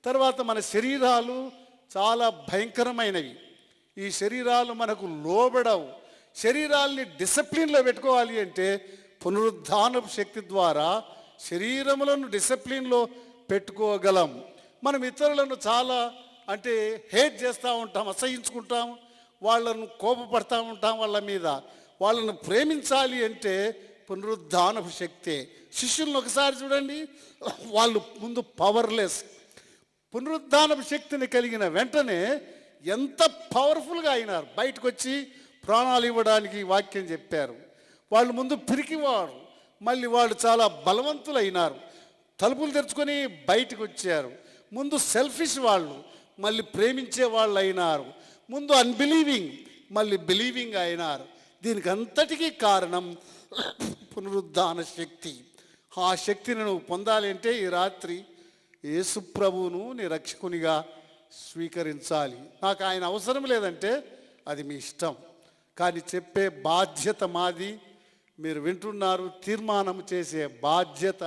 తర్వాత మన శరీరాలు చాలా భయంకరమైనవి. ఈ శరీరాలు మనకు లోబడవు. శరీరాల్ని డిసిప్లిన్లో పెట్టుకోవాలి అంటే పునరుద్ధానపు శక్తి ద్వారా శరీరములను డిసిప్లిన్లో పెట్టుకోగలం. మనం ఇతరులను చాలా హేట్ చేస్తూ ఉంటాం, అసహించుకుంటాం, వాళ్ళను కోపపడతా ఉంటాం వాళ్ళ మీద. వాళ్ళను ప్రేమించాలి అంటే పునరుద్ధానపు శక్తే. శిష్యులను ఒకసారి చూడండి, వాళ్ళు ముందు పవర్లెస్. పునరుద్ధానపు శక్తిని కలిగిన వెంటనే ఎంత పవర్ఫుల్గా అయినారు. బయటకు వచ్చి ప్రాణాలు ఇవ్వడానికి వాక్యం చెప్పారు. వాళ్ళు ముందు పిరికివారు, మళ్ళీ వాళ్ళు చాలా బలవంతులైనారు. తలుపులు తెరుచుకొని బయటకు వచ్చారు. ముందు సెల్ఫిష్ వాళ్ళు, మళ్ళీ ప్రేమించే వాళ్ళు అయినారు. ముందు అన్బిలీవింగ్, మళ్ళీ బిలీవింగ్ అయినారు. దీనికి అంతటికీ కారణం పునరుద్ధాన శక్తి. ఆ శక్తిని నువ్వు పొందాలి అంటే ఈ రాత్రి యేసు ప్రభువును నీ రక్షకునిగా స్వీకరించాలి. నాకు ఆయన అవసరం లేదంటే అది మీ ఇష్టం, కానీ చెప్పే బాధ్యత మాది. మీరు వింటున్నారు, తీర్మానం చేసే బాధ్యత